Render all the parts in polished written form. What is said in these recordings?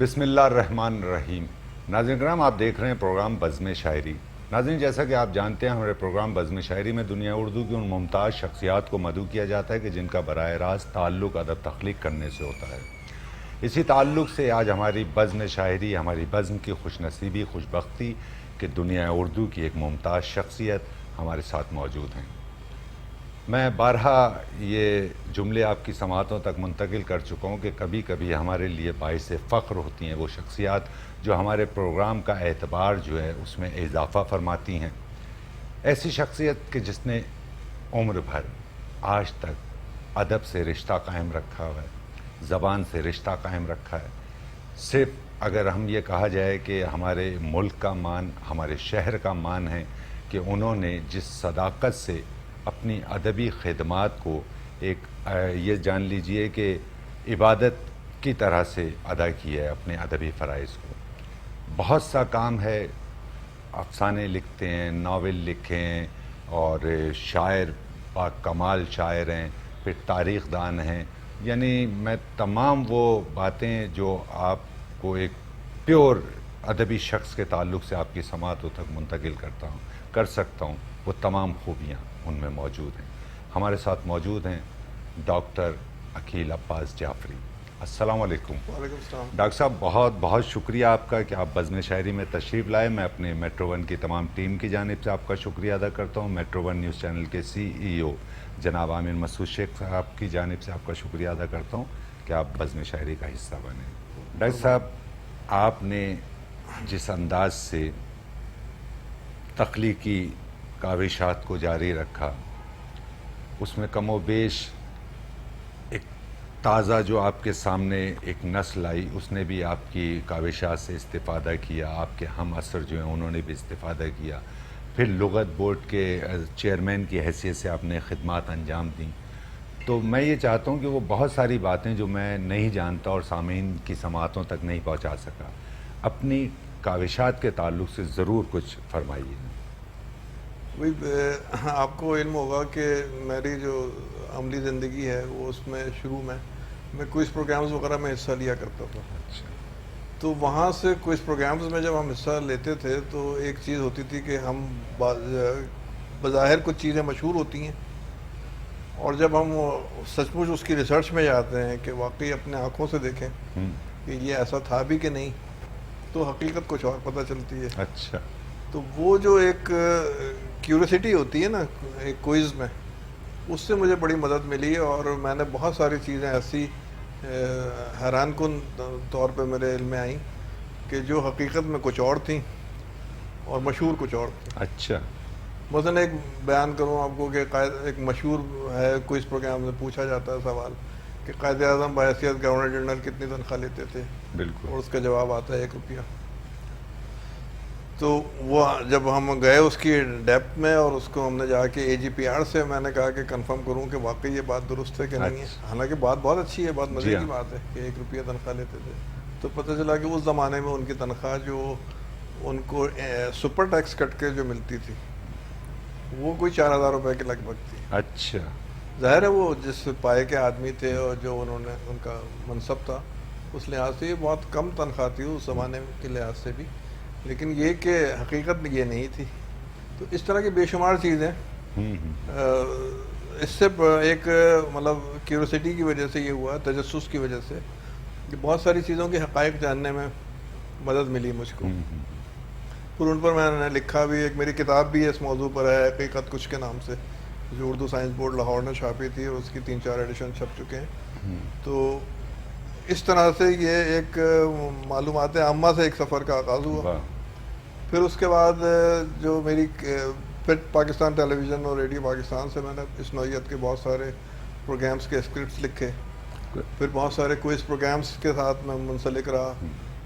بسم اللہ الرحمن الرحیم۔ ناظرین کرام، آپ دیکھ رہے ہیں پروگرام بزم شاعری۔ ناظرین، جیسا کہ آپ جانتے ہیں، ہمارے پروگرام بزم شاعری میں دنیا اردو کی ان ممتاز شخصیات کو مدعو کیا جاتا ہے کہ جن کا براہ راست تعلق ادب تخلیق کرنے سے ہوتا ہے۔ اسی تعلق سے آج ہماری بزم شاعری، ہماری بزم کی خوش نصیبی، خوش بختی کہ دنیا اردو کی ایک ممتاز شخصیت ہمارے ساتھ موجود ہیں۔ میں بارہا یہ جملے آپ کی سماعتوں تک منتقل کر چکا ہوں کہ کبھی کبھی ہمارے لیے باعث فخر ہوتی ہیں وہ شخصیات جو ہمارے پروگرام کا اعتبار جو ہے اس میں اضافہ فرماتی ہیں۔ ایسی شخصیت کہ جس نے عمر بھر آج تک ادب سے رشتہ قائم رکھا ہوا ہے، زبان سے رشتہ قائم رکھا ہے۔ صرف اگر ہم یہ کہا جائے کہ ہمارے ملک کا مان، ہمارے شہر کا مان ہے کہ انہوں نے جس صداقت سے اپنی ادبی خدمات کو ایک یہ جان لیجئے کہ عبادت کی طرح سے ادا کیا ہے اپنے ادبی فرائض کو۔ بہت سا کام ہے، افسانے لکھتے ہیں، ناول لکھے ہیں، اور شاعر با کمال شاعر ہیں، پھر تاریخ دان ہیں۔ یعنی میں تمام وہ باتیں جو آپ کو ایک پیور ادبی شخص کے تعلق سے آپ کی سماعتوں تک منتقل کر سکتا ہوں، وہ تمام خوبیاں ان میں موجود ہیں۔ ہمارے ساتھ موجود ہیں ڈاکٹر عقیل عباس جعفری۔ السلام علیکم۔ وعلیکم السلام۔ ڈاکٹر صاحب، بہت بہت شکریہ آپ کا کہ آپ بزم شاعری میں تشریف لائے۔ میں اپنے میٹرو ون کی تمام ٹیم کی جانب سے آپ کا شکریہ ادا کرتا ہوں۔ میٹرو ون نیوز چینل کے CEO جناب عامر مسعود شیخ صاحب کی جانب سے آپ کا شکریہ ادا کرتا ہوں کہ آپ بزم شاعری کا حصہ بنے۔ ڈاکٹر صاحب، آپ نے جس انداز سے تخلیقی کاوشات کو جاری رکھا، اس میں کم و بیش ایک تازہ جو آپ کے سامنے ایک نسل آئی، اس نے بھی آپ کی کاوشات سے استفادہ کیا، آپ کے ہم عصر جو ہیں انہوں نے بھی استفادہ کیا، پھر لغت بورڈ کے چیئرمین کی حیثیت سے آپ نے خدمات انجام دیں۔ تو میں یہ چاہتا ہوں کہ وہ بہت ساری باتیں جو میں نہیں جانتا اور سامعین کی سماعتوں تک نہیں پہنچا سکا، اپنی کاوشات کے تعلق سے ضرور کچھ فرمائیے۔ آپ کو علم ہوگا کہ میری جو عملی زندگی ہے وہ اس میں شروع میں کوئز پروگرامز وغیرہ میں حصہ لیا کرتا تھا۔ تو وہاں سے کوئز پروگرامز میں جب ہم حصہ لیتے تھے تو ایک چیز ہوتی تھی کہ ہم بظاہر کچھ چیزیں مشہور ہوتی ہیں، اور جب ہم سچ مچ اس کی ریسرچ میں جاتے ہیں کہ واقعی اپنے آنکھوں سے دیکھیں کہ یہ ایسا تھا بھی کہ نہیں، تو حقیقت کچھ اور پتہ چلتی ہے۔ اچھا۔ تو وہ جو ایک کیوریسٹی ہوتی ہے نا ایک کوئز میں، اس سے مجھے بڑی مدد ملی، اور میں نے بہت ساری چیزیں ایسی حیران کن طور پہ میرے علم میں آئیں کہ جو حقیقت میں کچھ اور تھیں اور مشہور کچھ اور تھیں۔ اچھا۔ مثلا ایک بیان کروں آپ کو کہ ایک مشہور ہے کوئز پروگرام میں پوچھا جاتا ہے سوال کہ قائد اعظم بحیثیت گورنر جنرل کتنی تنخواہ لیتے تھے؟ بالکل۔ اور اس کا جواب آتا ہے 1 روپیہ۔ تو وہ جب ہم گئے اس کی ڈیپتھ میں، اور اس کو ہم نے جا کے AGPR سے میں نے کہا کہ کنفرم کروں کہ واقعی یہ بات درست ہے کہ نہیں ہے، حالانکہ بات بہت اچھی ہے، بات مزے کی بات ہے کہ 1 روپیہ تنخواہ لیتے تھے۔ تو پتہ چلا کہ اس زمانے میں ان کی تنخواہ جو ان کو سپر ٹیکس کٹ کے جو ملتی تھی وہ کوئی 4000 روپے کے لگ بھگ تھی۔ اچھا۔ ظاہر ہے وہ جس پائے کے آدمی تھے اور جو انہوں نے ان کا منصب تھا، اس لحاظ سے یہ بہت کم تنخواہ تھی اس زمانے کے لحاظ سے بھی، لیکن یہ کہ حقیقت یہ نہیں تھی۔ تو اس طرح کی بے شمار چیزیں اس سے ایک مطلب کیوریسٹی کی وجہ سے یہ ہوا، تجسس کی وجہ سے، کہ بہت ساری چیزوں کے حقائق جاننے میں مدد ملی مجھ کو۔ پھر ان پر میں نے لکھا بھی، ایک میری کتاب بھی اس موضوع پر ہے، حقیقت کچھ کے نام سے، جو اردو سائنس بورڈ لاہور نے چھاپی تھی، اور اس کی 3-4 ایڈیشن چھپ چکے ہیں۔ تو اس طرح سے یہ ایک معلومات عامہ سے ایک سفر کا آغاز ہوا۔ پھر اس کے بعد جو میری پھر پاکستان ٹیلی ویژن اور ریڈیو پاکستان سے میں نے اس نوعیت کے بہت سارے پروگرامز کے اسکرپٹس لکھے، پھر بہت سارے کوئز پروگرامز کے ساتھ میں منسلک رہا،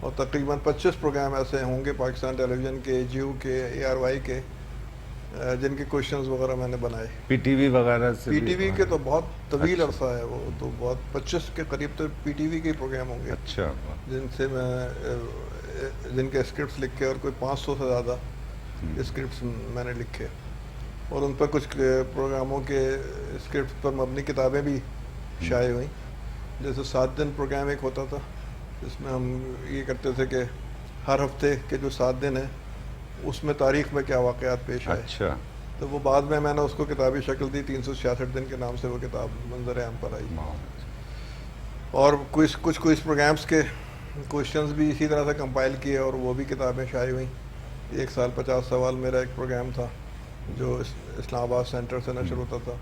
اور تقریباً 25 پروگرام ایسے ہوں گے پاکستان ٹیلی ویژن کے، جیو کے، ARY کے، جن کے کوشچنز وغیرہ میں نے بنائے۔ PTV وغیرہ سے؟ PTV کے تو بہت طویل عرصہ ہے، وہ تو بہت 25 کے قریب تو PTV کے پروگرام ہوں گے۔ اچھا۔ جن سے میں جن کے اسکرپٹس لکھے، اور کوئی 500 سے زیادہ اسکرپٹس میں نے لکھے، اور ان پر کچھ پروگراموں کے اسکرپٹس پر مبنی کتابیں بھی شائع ہوئیں، جیسے 7 دن پروگرام ایک ہوتا تھا، جس میں ہم یہ کرتے تھے کہ ہر ہفتے کے جو 7 دن ہیں اس میں تاریخ میں کیا واقعات پیش آئے. اچھا. تو وہ بعد میں نے اس کو کتابی شکل دی, 366 دن کے نام سے وہ کتاب منظر عام پر آئی. اور کچھ کوئز پروگرامس کے کوشچنز بھی اسی طرح سے کمپائل کیے اور وہ بھی کتابیں شائع ہوئیں. 1 سال 50 سوال میرا ایک پروگرام تھا جو اسلام آباد سینٹر سے نشر ہوتا تھا.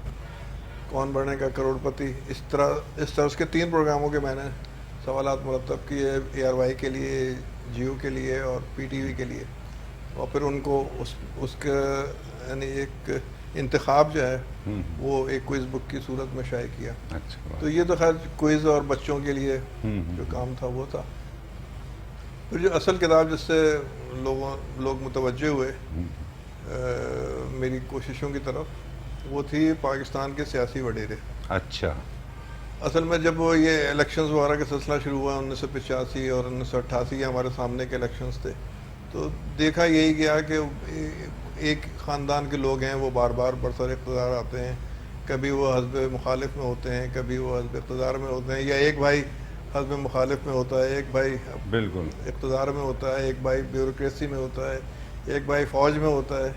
کون بنے گا کروڑ پتی, اس طرح کے 3 پروگراموں کے میں نے سوالات مرتب کیے, ARY کے لیے, جیو کے لیے اور PTV کے لیے. اور پھر ان کو اس کا یعنی ایک انتخاب جو ہے وہ ایک کوئز بک کی صورت میں شائع کیا. تو یہ تو خیر کوئز اور بچوں کے لیے جو کام تھا وہ تھا. پھر جو اصل کتاب جس سے لوگ متوجہ ہوئے میری کوششوں کی طرف وہ تھی پاکستان کے سیاسی وڈیرے. اچھا. اصل میں جب وہ یہ الیکشنز وغیرہ کا سلسلہ شروع ہوا 1985 اور 1988 ہمارے سامنے کے الیکشنز تھے, تو دیکھا یہی گیا کہ ایک خاندان کے لوگ ہیں وہ بار بار برسر اقتدار آتے ہیں. کبھی وہ حزب مخالف میں ہوتے ہیں, کبھی وہ حزب اقتدار میں ہوتے ہیں, یا ایک بھائی حزب مخالف میں ہوتا ہے, ایک بھائی بالکل اقتدار میں ہوتا ہے, ایک بھائی بیوروکریسی میں ہوتا ہے, ایک بھائی فوج میں ہوتا ہے.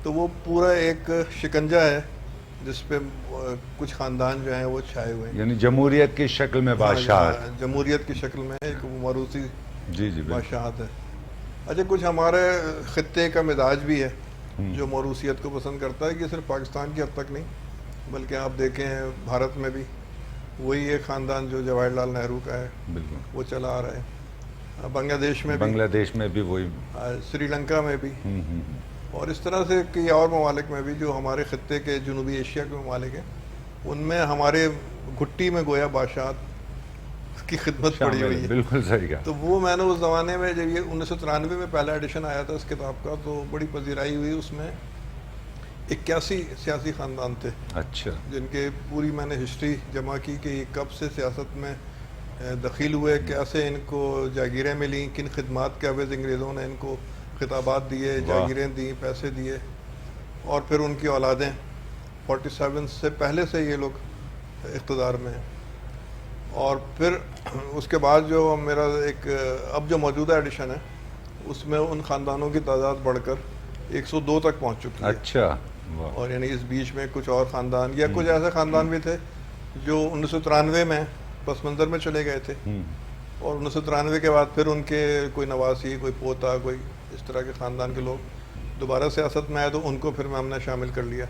تو وہ پورا ایک شکنجہ ہے جس پہ کچھ خاندان جو ہیں وہ چھائے ہوئے ہیں. یعنی جمہوریت کی شکل میں بادشاہت. جمہوریت کی شکل میں ایک موروثی جی بادشاہت ہے. اچھا, کچھ ہمارے خطے کا مزاج بھی ہے جو موروثیت کو پسند کرتا ہے, کہ صرف پاکستان کی حد تک نہیں بلکہ آپ دیکھیں بھارت میں بھی وہی ایک خاندان جو جواہر لال نہرو کا ہے بالکل وہ چلا آ رہا ہے. بنگلہ دیش میں بھی وہی, سری لنکا میں بھی, اور اس طرح سے کئی اور ممالک میں بھی جو ہمارے خطے کے جنوبی ایشیا کے ممالک ہیں ان میں ہمارے گھٹی میں گویا بادشاہت کی خدمت پڑی ہوئی ہے. بالکل صحیح کہا. تو وہ میں نے اس زمانے میں جب یہ 1993 میں پہلا ایڈیشن آیا تھا اس کتاب کا تو بڑی پذیرائی ہوئی. اس میں 81 سیاسی خاندان تھے. اچھا. جن کے پوری میں نے ہسٹری جمع کی کہ یہ کب سے سیاست میں دخیل ہوئے, کیسے ان کو جاگیریں ملیں, کن خدمات کے عوض انگریزوں نے ان کو خطابات دیے, جاگیریں دیں, پیسے دیے, اور پھر ان کی اولادیں 47 سے پہلے سے یہ لوگ اقتدار میں ہیں. اور پھر اس کے بعد جو میرا ایک اب جو موجودہ ایڈیشن ہے اس میں ان خاندانوں کی تعداد بڑھ کر 102 تک پہنچ چکی ہے. اچھا. اور یعنی اس بیچ میں کچھ اور خاندان یا کچھ ایسے خاندان بھی تھے جو 1993 میں پس منظر میں چلے گئے تھے, اور 1993 کے بعد پھر ان کے کوئی نواسی, کوئی پوتا, کوئی اس طرح کے خاندان کے لوگ دوبارہ سیاست میں آئے تو ان کو پھر ہم نے شامل کر لیا.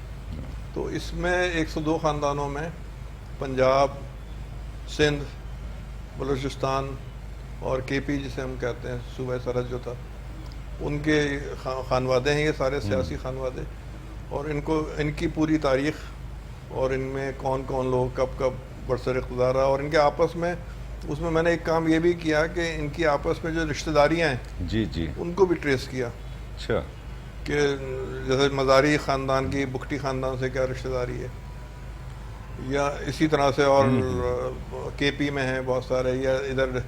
تو اس میں 102 خاندانوں میں پنجاب, سندھ, بلوچستان اور KP جسے ہم کہتے ہیں صوبہ سرحد جو تھا, ان کے خانوادے ہیں یہ سارے سیاسی خانوادے, اور ان کی پوری تاریخ اور ان میں کون کون لوگ کب کب برسر اقتدار رہا, اور ان کے آپس میں اس میں نے ایک کام یہ بھی کیا کہ ان کی آپس میں جو رشتہ داریاں ہیں جی ان کو بھی ٹریس کیا. اچھا. کہ جیسے مزاری خاندان کی بگٹی خاندان سے کیا رشتہ داری ہے, یا اسی طرح سے اور KP میں ہیں بہت سارے, یا ادھر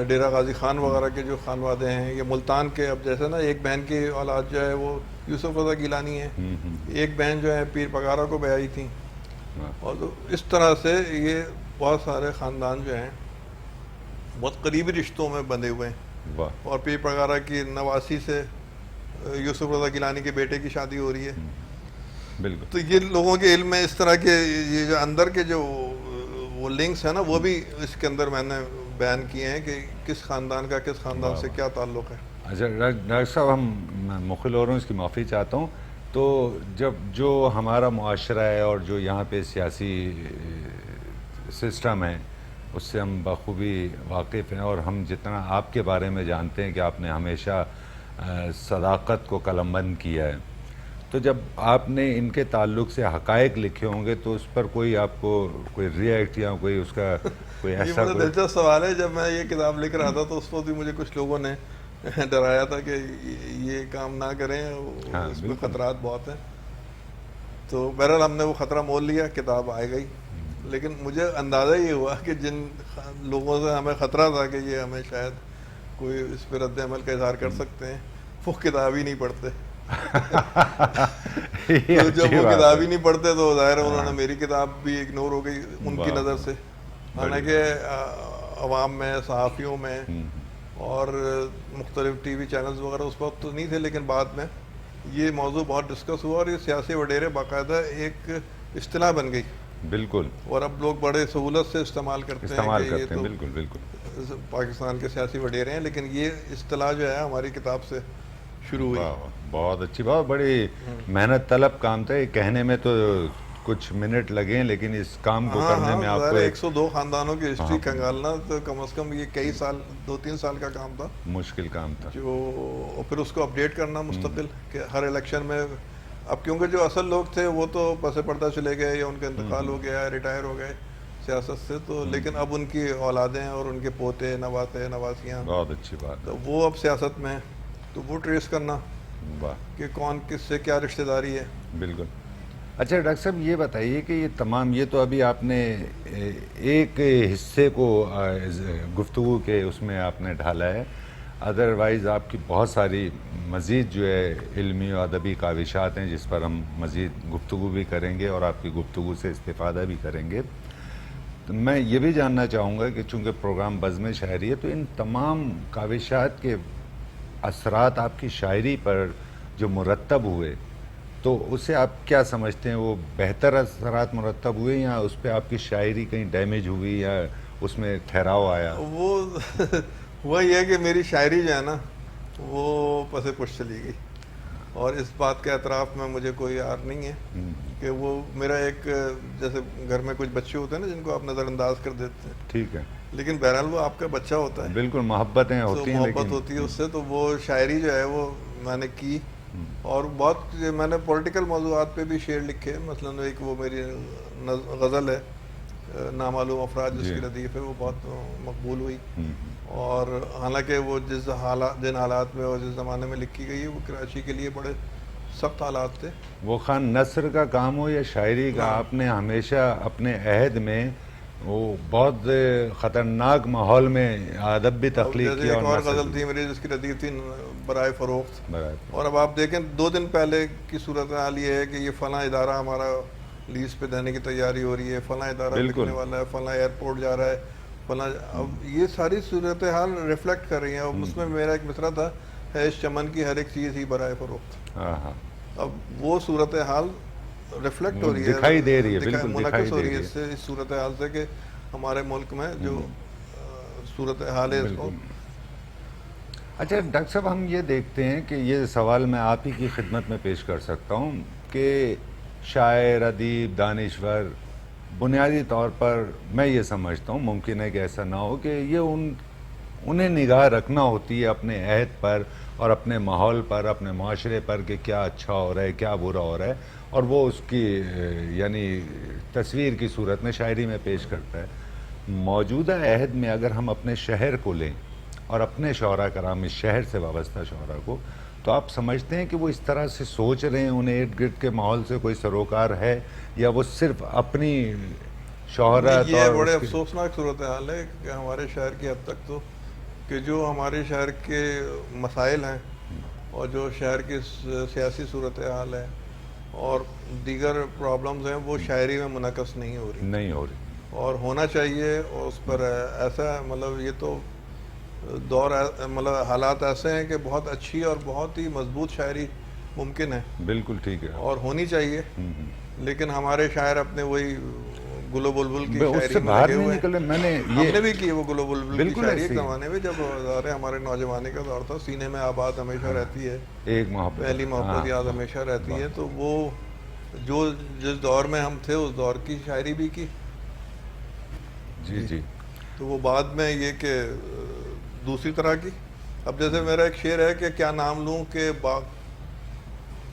ڈیرہ غازی خان وغیرہ کے جو خانوادے ہیں, یا ملتان کے اب جیسے نا ایک بہن کی اولاد جو ہے وہ یوسف رضا گیلانی ہے, ایک بہن جو ہے پیر پگارا کو بیائی تھیں, اور تو اس طرح سے یہ بہت سارے خاندان جو ہیں بہت قریبی رشتوں میں بندھے ہوئے ہیں. اور پیر پگارا کی نواسی سے یوسف رضا گیلانی کے بیٹے کی شادی ہو رہی ہے. بالکل. تو یہ لوگوں کے علم میں اس طرح کے یہ جو اندر کے جو وہ لنکس ہیں نا وہ بھی اس کے اندر میں نے بیان کیے ہیں کہ کس خاندان کا کس خاندان سے کیا تعلق ہے. اچھا ڈاکٹر صاحب, ہم مخل ہو رہا ہوں, اس کی معافی چاہتا ہوں. تو جب جو ہمارا معاشرہ ہے اور جو یہاں پہ سیاسی سسٹم ہے اس سے ہم بخوبی واقف ہیں, اور ہم جتنا آپ کے بارے میں جانتے ہیں کہ آپ نے ہمیشہ صداقت کو قلم بند کیا ہے, تو جب آپ نے ان کے تعلق سے حقائق لکھے ہوں گے تو اس پر کوئی آپ کو کوئی ریئیکٹ یا کوئی اس کا کوئی ایسا یہ بڑا دلچسپ سوال ہے. جب میں یہ کتاب لکھ رہا تھا تو اس وقت بھی مجھے کچھ لوگوں نے ڈرایا تھا کہ یہ کام نہ کریں, اس میں خطرات بہت ہیں. تو بہرحال ہم نے وہ خطرہ مول لیا, کتاب آئے گئی. لیکن مجھے اندازہ یہ ہوا کہ جن لوگوں سے ہمیں خطرہ تھا کہ یہ ہمیں شاید کوئی اس پہ رد عمل کا اظہار کر سکتے ہیں, وہ کتاب ہی نہیں پڑھتے. تو جب وہ کتاب ہی نہیں پڑھتے تو ظاہر ہے انہوں نے میری کتاب بھی اگنور ہو گئی ان کی نظر سے. حالانکہ عوام میں، صحافیوں میں، اور مختلف ٹی وی چینلز وغیرہ اس وقت تو نہیں تھے، لیکن بعد میں یہ موضوع بہت ڈسکس ہوا اور یہ سیاسی وڈیرے باقاعدہ ایک اصطلاح بن گئی، بالکل اور اب لوگ بڑے سہولت سے استعمال کرتے ہیں کہ یہ تو بالکل بالکل پاکستان کے سیاسی وڈیرے ہیں، لیکن یہ اصطلاح جو ہے ہماری کتاب سے شروع ہوئی۔ واہ، بہت اچھی، بہت بڑی محنت طلب کام تھا، یہ کہنے میں تو کچھ منٹ لگے ہیں لیکن اس کام کو کرنے میں آپ کو 102 خاندانوں کی ہسٹری کھنگالنا تو کم از کم یہ کئی سال، 2-3 سال کا کام تھا، مشکل کام تھا۔ جو پھر اس کو اپڈیٹ کرنا مستقل کہ ہر الیکشن میں، اب کیونکہ جو اصل لوگ تھے وہ تو پس پردہ چلے گئے یا ان کا انتقال ہو گیا، ریٹائر ہو گئے سیاست سے، تو لیکن اب ان کی اولادیں اور ان کے پوتے، نواسے، نواسیاں، بہت اچھی بات ہے، تو وہ اب سیاست میں ہیں، تو وہ ٹریس کرنا واہ، کہ کون کس سے کیا رشتہ داری ہے۔ بالکل۔ اچھا ڈاکٹر صاحب یہ بتائیے کہ یہ تمام، یہ تو ابھی آپ نے ایک حصے کو گفتگو کے اس میں آپ نے ڈھالا ہے، ادروائز آپ کی بہت ساری مزید جو ہے علمی و ادبی کاوشات ہیں جس پر ہم مزید گفتگو بھی کریں گے اور آپ کی گفتگو سے استفادہ بھی کریں گے۔ تو میں یہ بھی جاننا چاہوں گا کہ چونکہ پروگرام بزم شاعری ہے تو ان تمام کاوشات کے اثرات آپ کی شاعری پر جو مرتب ہوئے تو اسے آپ کیا سمجھتے ہیں، وہ بہتر اثرات مرتب ہوئے یا اس پہ آپ کی شاعری کہیں ڈیمیج ہوئی یا اس میں ٹھہراؤ آیا؟ وہ ہوا یہ ہے کہ میری شاعری جو ہے نا وہ پس پش چلی گئی، اور اس بات کے اعتراف میں مجھے کوئی یار نہیں ہے کہ وہ میرا ایک، جیسے گھر میں کچھ بچے ہوتے ہیں نا جن کو آپ نظر انداز کر دیتے ہیں، ٹھیک ہے، لیکن بہرحال وہ آپ کا بچہ ہوتا ہے، بالکل محبتیں تو ہوتی ہیں، محبت لیکن ہوتی ہے اس سے، تو وہ شاعری جو ہے وہ میں نے کی، اور بہت میں نے پولیٹیکل موضوعات پہ بھی شعر لکھے، مثلاً ایک وہ میری غزل ہے نامعلوم افراد جس کی ردیف ہے، وہ بہت مقبول ہوئی، اور حالانکہ وہ جن حالات میں اور جس زمانے میں لکھی گئی ہے وہ کراچی کے لیے بڑے سخت حالات تھے۔ وہ خان نثر کا کام ہو یا شاعری کا، آپ نے ہمیشہ اپنے عہد میں وہ بہت خطرناک ماحول میں ادب بھی تخلیق جیسے کیا، ایک اور نثر غزل بھی۔ تھی میری جس کی ردیف تھی برائے فروخت، برائے اور اب آپ دیکھیں 2 دن پہلے کی صورتحال یہ ہے کہ یہ فلاں ادارہ ہمارا لیز پہ دینے کی تیاری ہو رئی ہے، فلاں ادارہ بکنے والا ہے، فلاں ایئرپورٹ جا رہا ہے، فلاں، اب یہ ساری صورتحال ریفلیکٹ کر رہی ہیں، اور اس میں میرا ایک مصرع تھا، ہے اس چمن کی ہر ایک چیز ہی برائے فروخت۔ ہاں ہاں، اب وہ صورتحال ریفلیکٹ ہو رہی ہے، دکھائی دے رہی ہے، بالکل دکھائی منعکس ہو دے رہی ہے رہی اس سے، اس صورتحال سے کہ ہمارے ملک میں جو صورتحال ہے اس کو۔ اچھا ڈاکٹر صاحب ہم یہ دیکھتے ہیں کہ یہ سوال میں آپ ہی کی خدمت میں پیش کر سکتا ہوں کہ شاعر، ادیب، دانشور بنیادی طور پر میں یہ سمجھتا ہوں، ممکن ہے کہ ایسا نہ ہو، کہ یہ انہیں نگاہ رکھنا ہوتی ہے اپنے عہد پر اور اپنے ماحول پر، اپنے معاشرے پر کہ کیا اچھا ہو رہا ہے، کیا برا ہو رہا ہے، اور وہ اس کی یعنی تصویر کی صورت میں شاعری میں پیش کرتا ہے۔ موجودہ عہد میں اگر ہم اپنے شہر کو لیں اور اپنے شعراء کرام اس شہر سے وابستہ شعراء کو، تو آپ سمجھتے ہیں کہ وہ اس طرح سے سوچ رہے ہیں، انہیں ارد گرد کے ماحول سے کوئی سروکار ہے، یا وہ صرف اپنی شہرت یہ اور بڑے اس کی افسوسناک صورتحال ہے کہ ہمارے شہر کی حد تک تو، کہ جو ہمارے شہر کے مسائل ہیں اور جو شہر کی سیاسی صورتحال ہے اور دیگر پرابلمز ہیں وہ شاعری میں منعکس نہیں ہو رہی، نہیں ہو رہی، اور ہونا چاہیے، اور اس پر ایسا مطلب یہ تو دور مطلب حالات ایسے ہیں کہ بہت اچھی اور بہت ہی مضبوط شاعری ممکن ہے بالکل ٹھیک ہے، اور ہونی چاہیے، لیکن ہمارے شاعر اپنے وہی گل و بلبل کی اس شاعری سے میں باہر لگے نہیں ہوئے ہیں۔ نکلے۔ میں نے ہم نے بھی کی وہ گل و بلبل کی بالکل شاعری ایسے ایک ہی، زمانے میں، جب ظاہر ہمارے نوجوانی کا دور تھا، سینے میں آباد ہمیشہ رہتی ہے، ایک محبت، پہلی محبت یاد ہمیشہ رہتی ہے، تو وہ جو جس دور میں ہم تھے اس دور کی شاعری بھی کی۔ جی جی، تو وہ بعد میں یہ کہ دوسری طرح کی، اب جیسے میرا ایک شعر ہے کہ کیا نام لوں کہ باغ،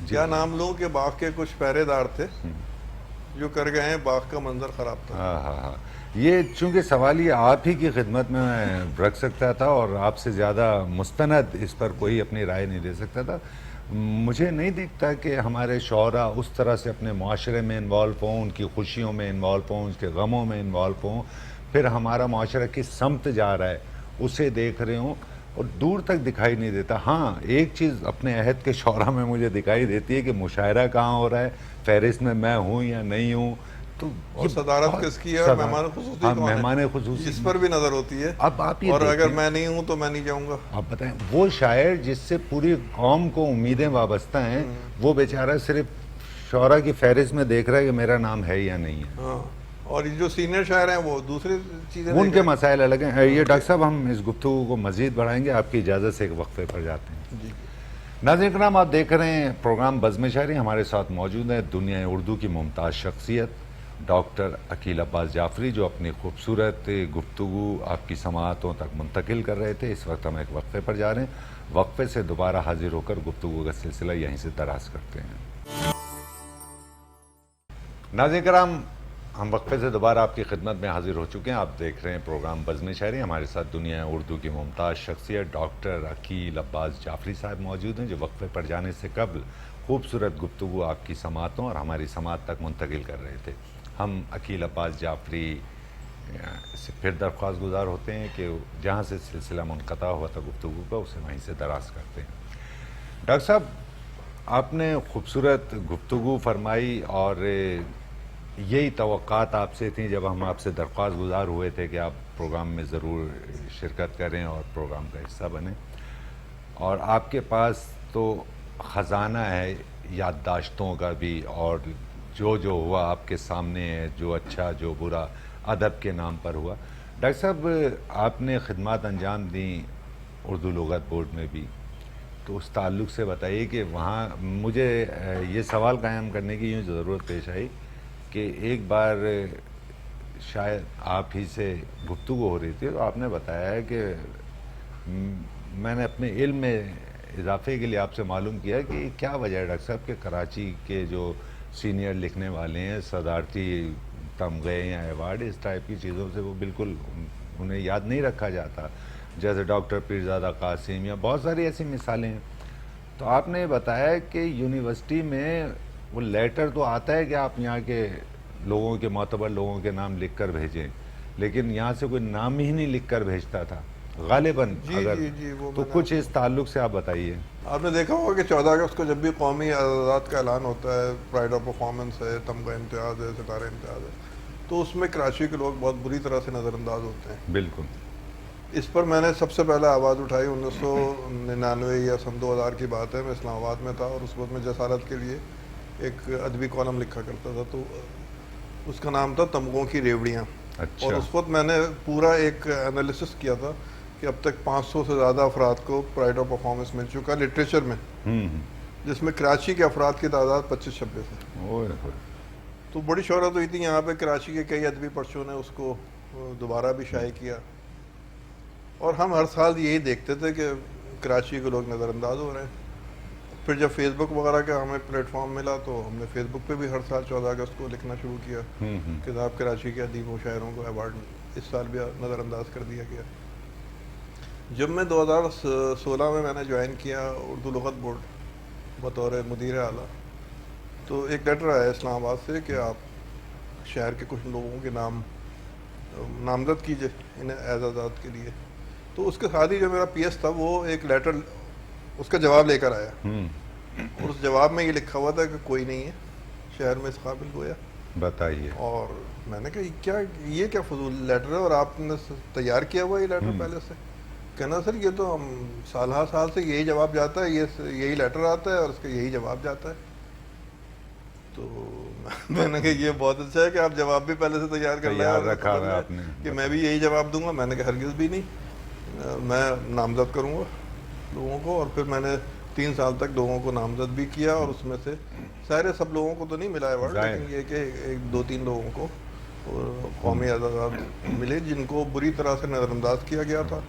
کیا نام لوں کہ باغ کے کچھ پہرے دار تھے جو کر گئے ہیں باغ کا منظر خراب تھا۔ ہاں ہاں ہاں، یہ چونکہ سوال یہ آپ ہی کی خدمت میں رکھ سکتا تھا اور آپ سے زیادہ مستند اس پر کوئی اپنی رائے نہیں دے سکتا تھا۔ مجھے نہیں دکھتا کہ ہمارے شعراء اس طرح سے اپنے معاشرے میں انوالو ہوں، ان کی خوشیوں میں انوالو ہوں، اس کے غموں میں انوالو ہوں، پھر ہمارا معاشرہ کس سمت جا رہا ہے اسے دیکھ رہے ہوں، اور دور تک دکھائی نہیں دیتا۔ ہاں ایک چیز اپنے عہد کے شعراء میں مجھے دکھائی دیتی ہے کہ مشاعرہ کہاں ہو رہا ہے، فہرست میں میں ہوں یا نہیں ہوں، تو اور صدارت کس کی ہے، مہمان خصوصی کون ہے، مہمان خصوصی اس پر بھی نظر ہوتی ہے. اب آپ یہ اور اگر دیکھیں، میں نہیں ہوں تو میں نہیں جاؤں گا. آپ بتائیں وہ شاعر جس سے پوری قوم کو امیدیں وابستہ ہیں، وہ بیچارہ صرف شعراء کی فہرست میں دیکھ رہا ہے کہ میرا نام ہے یا نہیں ہے. ہاں، اور یہ جو سینئر شاعر ہیں وہ دوسری چیزیں ان دیکھ کے رہے ہیں. مسائل الگ ہیں. یہ ڈاکٹر صاحب ہم اس گفتگو کو مزید بڑھائیں گے، آپ کی اجازت سے ایک وقفے پر جاتے ہیں. جی. ناظرین کرام، آپ دیکھ رہے ہیں پروگرام بزم شاعری. ہمارے ساتھ موجود ہیں دنیا اردو کی ممتاز شخصیت ڈاکٹر عقیل عباس جعفری، جو اپنی خوبصورت گفتگو آپ کی سماعتوں تک منتقل کر رہے تھے. اس وقت ہم ایک وقفے پر جا رہے ہیں، وقفے سے دوبارہ حاضر ہو کر گفتگو کا سلسلہ یہیں سے دراز کرتے ہیں. ناظرین کرام، ہم وقفے سے دوبارہ آپ کی خدمت میں حاضر ہو چکے ہیں. آپ دیکھ رہے ہیں پروگرام بزم شاعری. ہمارے ساتھ دنیا اردو کی ممتاز شخصیت ڈاکٹر عقیل عباس جعفری صاحب موجود ہیں، جو وقفے پر جانے سے قبل خوبصورت گفتگو آپ کی سماعتوں اور ہماری سماعت تک منتقل کر رہے تھے. ہم عقیل عباس جعفری سے پھر درخواست گزار ہوتے ہیں کہ جہاں سے سلسلہ منقطع ہوا تھا گفتگو کا، اسے وہیں سے دراز کرتے ہیں. ڈاکٹر صاحب، آپ نے خوبصورت گفتگو فرمائی اور یہی توقعات آپ سے تھیں جب ہم آپ سے درخواست گزار ہوئے تھے کہ آپ پروگرام میں ضرور شرکت کریں اور پروگرام کا حصہ بنیں. اور آپ کے پاس تو خزانہ ہے یادداشتوں کا بھی، اور جو ہوا آپ کے سامنے ہے، جو اچھا جو برا ادب کے نام پر ہوا. ڈاکٹر صاحب، آپ نے خدمات انجام دیں اردو لغت بورڈ میں بھی، تو اس تعلق سے بتائیے کہ وہاں مجھے یہ سوال قائم کرنے کی یوں ضرورت پیش آئی کہ ایک بار شاید آپ ہی سے گفتگو ہو رہی تھی، تو آپ نے بتایا ہے کہ میں نے اپنے علم میں اضافے کے لیے آپ سے معلوم کیا کہ کیا وجہ ہے ڈاکٹر صاحب کہ کراچی کے جو سینئر لکھنے والے ہیں صدارتی تمغے یا ایوارڈ اس ٹائپ کی چیزوں سے وہ بالکل انہیں یاد نہیں رکھا جاتا، جیسے ڈاکٹر پیرزادہ قاسم یا بہت ساری ایسی مثالیں ہیں. تو آپ نے بتایا کہ یونیورسٹی میں وہ لیٹر تو آتا ہے کہ آپ یہاں کے لوگوں کے معتبر لوگوں کے نام لکھ کر بھیجیں، لیکن یہاں سے کوئی نام ہی نہیں لکھ کر بھیجتا تھا غالباً. اگر وہ تو کچھ اس تعلق سے آپ بتائیے. آپ نے دیکھا ہوگا کہ 14 اگست کو جب بھی قومی اعزازات کا اعلان ہوتا ہے، پرائڈ آف پرفارمنس ہے، تمغہ امتیاز ہے، ستارہ امتیاز ہے، تو اس میں کراچی کے لوگ بہت بری طرح سے نظر انداز ہوتے ہیں. بالکل. اس پر میں نے سب سے پہلے آواز اٹھائی 1999 یا سن 2000 کی بات ہے. میں اسلام آباد میں تھا اور اس وقت میں جسارت کے لیے ایک ادبی کالم لکھا کرتا تھا، تو اس کا نام تھا تمغوں کی ریوڑیاں. اچھا. اور اس وقت میں نے پورا ایک انالیسس کیا تھا کہ اب تک 500 سے زیادہ افراد کو پرائڈ آف پرفارمنس مل چکا لٹریچر میں، جس میں کراچی کے افراد کی تعداد 25-26 ہے. تو بڑی شہرت ہوئی تھی یہاں پہ. کراچی کے کئی ادبی پرچوں نے اس کو دوبارہ بھی شائع کیا، اور ہم ہر سال یہی دیکھتے تھے کہ کراچی کے لوگ نظر انداز ہو رہے ہیں. پھر جب فیس بک وغیرہ کا ہمیں پلیٹ فارم ملا تو ہم نے فیس بک پہ بھی ہر سال 14 اگست کو لکھنا شروع کیا کہ صاحب کراچی کے ادیب و شاعروں کو ایوارڈ اس سال بھی نظر انداز کر دیا گیا. جب میں 2016 میں نے جوائن کیا اردو لغت بورڈ بطور مدیر اعلیٰ، تو ایک لیٹر آیا اسلام آباد سے کہ آپ شہر کے کچھ لوگوں کے نام نامزد کیجئے انہیں اعزازات کے لیے. تو اس کے ساتھ ہی جو میرا پی ایس تھا وہ ایک لیٹر اس کا جواب لے کر آیا، اور اس جواب میں یہ لکھا ہوا تھا کہ کوئی نہیں ہے شہر میں اس قابل گویا. بتائیے. اور میں نے کہا یہ کیا فضول لیٹر ہے، اور آپ نے تیار کیا ہوا یہ لیٹر پہلے سے؟ کہنا سر یہ تو ہم سال ہر سال سے یہی جواب جاتا ہے، یہی لیٹر آتا ہے اور اس کا یہی جواب جاتا ہے. تو میں نے کہا یہ بہت اچھا ہے کہ آپ جواب بھی پہلے سے تیار کر لیں رکھا ہے آپ نے کہ میں بھی یہی جواب دوں گا. میں نے کہا ہرگز بھی نہیں، میں نامزد کروں گا لوگوں کو. اور پھر میں نے 3 سال تک لوگوں کو نامزد بھی کیا، اور اس میں سے سارے سب لوگوں کو تو نہیں ملا ایوارڈ، لیکن یہ کہ 2-3 لوگوں کو قومی اعزازات ملے جن کو بری طرح سے نظر انداز کیا گیا تھا.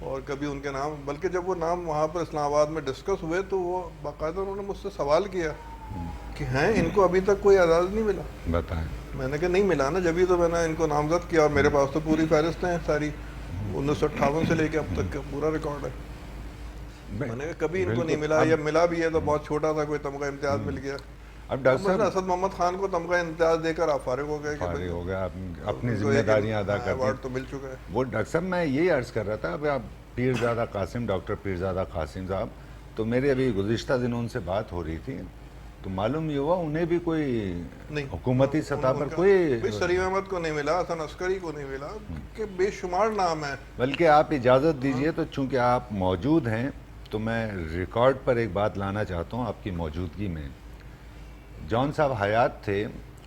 اور کبھی ان کے نام، بلکہ جب وہ نام وہاں پر اسلام آباد میں ڈسکس ہوئے تو وہ باقاعدہ انہوں نے مجھ سے سوال کیا کہ ہیں ان کو ابھی تک کوئی اعزاز نہیں ملا. بتائیں. میں نے کہا نہیں ملا نا، جبھی تو میں نے ان کو نامزد کیا، اور میرے پاس تو پوری فہرستیں ہیں ساری 1958 سے لے کے اب تک کا پورا ریکارڈ ہے. میں نے کہا کبھی ان کو نہیں ملا، یا ملا بھی ہے تو بہت چھوٹا تھا، کوئی تمغہ امتیاز مل گیا. اب ڈاکٹر صاحب اسد محمد خان کو تمغہ امتیاز دے کر آپ فارغ ہو گئے، فارغ ہو گیا، اپنی ذمہ داریاں ادا کرتے ہیں. ایوارڈ تو مل چکا ہے. وہ ڈاکٹر صاحب میں یہی عرض کر رہا تھا، اب آپ ڈاکٹر پیرزادہ قاسم صاحب، تو میرے ابھی گزشتہ دنوں ان سے بات ہو رہی تھی، تو معلوم یہ ہوا انہیں بھی کوئی نہیں، حکومتی سطح پر ان کا- کوئی، بھئی سلیم احمد کو نہیں ملا، حسن عسکری کو نہیں ملا، کہ بے شمار نام ہے. بلکہ آپ اجازت دیجئے تو چونکہ آپ موجود ہیں تو میں ریکارڈ پر ایک بات لانا چاہتا ہوں آپ کی موجودگی میں. جان صاحب حیات تھے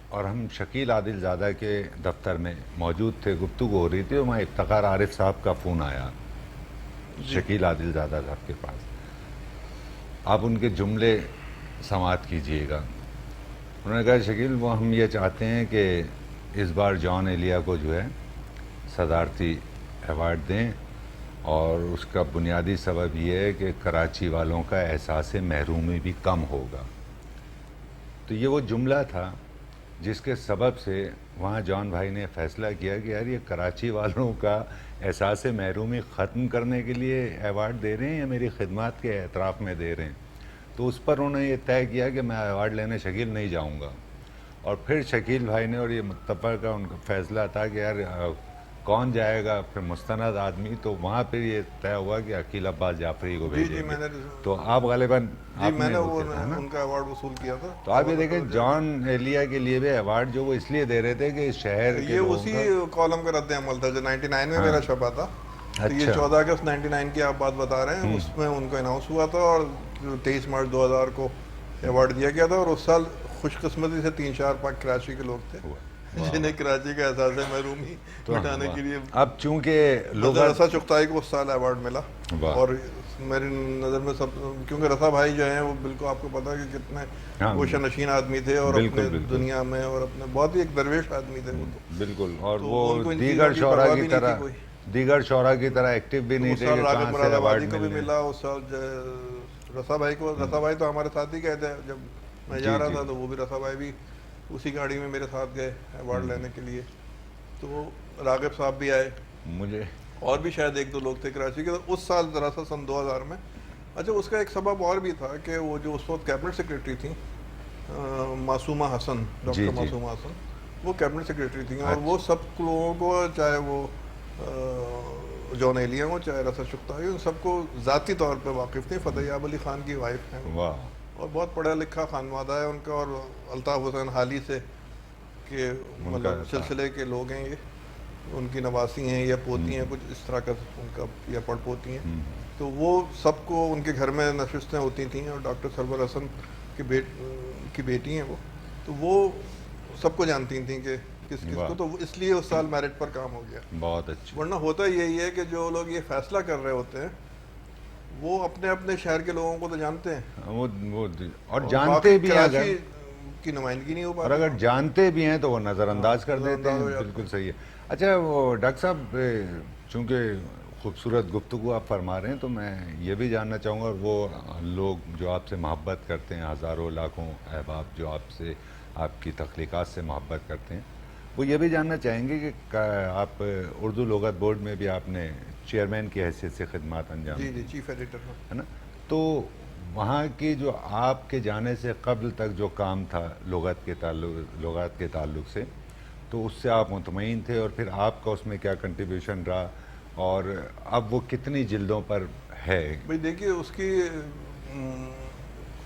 اور ہم شکیل عادل زادہ کے دفتر میں موجود تھے، گفتگو ہو رہی تھی اور وہاں افتخار عارف صاحب کا فون آیا شکیل عادل زادہ صاحب کے پاس. آپ ان کے جملے سماعت کیجئے گا. انہوں نے کہا شکیل وہ ہم یہ چاہتے ہیں کہ اس بار جان ایلیا کو جو ہے صدارتی ایوارڈ دیں، اور اس کا بنیادی سبب یہ ہے کہ کراچی والوں کا احساس محرومی بھی کم ہوگا. تو یہ وہ جملہ تھا جس کے سبب سے وہاں جان بھائی نے فیصلہ کیا کہ یار یہ کراچی والوں کا احساس محرومی ختم کرنے کے لیے ایوارڈ دے رہے ہیں یا میری خدمات کے اعتراف میں دے رہے ہیں. تو اس پر انہوں نے یہ طے کیا کہ میں ایوارڈ لینے شکیل نہیں جاؤں گا. اور پھر شکیل بھائی نے، اور یہ متفق کا ان کا فیصلہ تھا کہ یار کون جائے گا پھر مستند آدمی، تو وہاں پھر یہ طے ہوا کہ عقیل عباس جعفری کو جی بھیجیں میں گے. نے تو آپ غالباً میں نے وہ وہ کیا تھا نا. ان کا ایوارڈ وصول کیا تھا. تو آپ یہ دیکھیں جان ایلیا کے لیے بھی ایوارڈ جو وہ اس لیے دے رہے تھے کہ اس شہر کے یہ لوگوں اسی کا، کالم کا رد عمل تھا جو 99 میں میرا چھپا تھا. تو یہ 14 اگست 99 کی آپ بات بتا رہے ہیں، اس میں ان کو اناؤنس ہوا تھا اور 23 مارچ 2000 کو ایوارڈ دیا گیا تھا. اور اس سال خوش قسمتی سے 3-4 پاک کراچی کے لوگ تھے جنہیں کراچی کا احساس محرومی مٹانے کے لیے اب چونکہ لوگ رسا چغتائی کو اس سال ایوارڈ ملا. اور میری نظر میں سب، کیونکہ رسا بھائی جو ہیں وہ بالکل آپ کو پتا کہ کتنے گوشہ نشین آدمی تھے اور اپنے دنیا میں اور اپنے بہت ہی ایک درویش آدمی تھے وہ. تو بالکل، اور تو وہ ان کو ان دیگر چیزوں کی شعراء پرواہ کی بھی نہیں طرح تھی کوئی. دیگر شعراء کی طرح ایکٹیو بھی نہیں اس تھے سال کہ راغب کہاں مراد سے آبادی ایوارڈ کو بھی ملنے. ملا. اس سال رسا بھائی کو، رسا بھائی تو ہمارے ساتھ ہی گئے تھے جب میں جا رہا تھا، تو وہ بھی رسا بھائی بھی اسی گاڑی میں میرے ساتھ گئے ایوارڈ لینے کے لیے. تو راغب صاحب بھی آئے، مجھے اور بھی شاید 1-2 لوگ تھے کراچی کے. تو اس سال ذرا سا سن 2000 میں، اچھا اس کا ایک سبب اور بھی تھا کہ وہ جو اس وقت کیبنٹ سیکریٹری تھیں معصومہ حسن، ڈاکٹر معصومہ حسن، وہ کیبنٹ سیکریٹری تھیں. اور وہ سب لوگوں کو، چاہے وہ جان ایلیا ہوں چاہے رسا چغتائی، ان سب کو ذاتی طور پہ واقف تھیں. فتح یاب علی خان کی وائف ہیں اور بہت پڑھا لکھا خانوادہ ہے ان کا. اور الطاف حسین حالی سے کہ مطلب سلسلے کے لوگ ہیں، یہ ان کی نواسی ہیں یا پوتی ہیں، کچھ اس طرح کا ان کا، یا پڑ پوتی ہیں. تو وہ سب کو ان کے گھر میں نشستیں ہوتی تھیں. اور ڈاکٹر سرور حسن کی بیٹی ہیں وہ، تو وہ سب کو جانتی تھیں کہ کس کس کو. تو اس لیے اس سال میرٹ پر کام ہو گیا. بہت اچھا. ورنہ ہوتا یہی ہے کہ جو لوگ یہ فیصلہ کر رہے ہوتے ہیں وہ اپنے اپنے شہر کے لوگوں کو تو جانتے ہیں، وہ اور جانتے بھی ہیں، کراچی کی نمائندگی نہیں ہو پاتی، اور اگر جانتے بھی ہیں تو وہ نظر انداز کر دیتے ہیں. بالکل صحیح ہے. اچھا وہ ڈاکٹر صاحب چونکہ خوبصورت گفتگو آپ فرما رہے ہیں تو میں یہ بھی جاننا چاہوں گا، وہ لوگ جو آپ سے محبت کرتے ہیں، ہزاروں لاکھوں احباب جو آپ سے، آپ کی تخلیقات سے محبت کرتے ہیں، وہ یہ بھی جاننا چاہیں گے کہ آپ اردو لغت بورڈ میں بھی آپ نے چیئرمین کی حیثیت سے خدمات انجام جی چیف ایڈیٹر ہے نا. تو وہاں کی جو آپ کے جانے سے قبل تک جو کام تھا لغت کے تعلق سے، تو اس سے آپ مطمئن تھے، اور پھر آپ کا اس میں کیا کنٹریبیوشن رہا، اور اب وہ کتنی جلدوں پر ہے؟ بھائی دیکھیے اس کی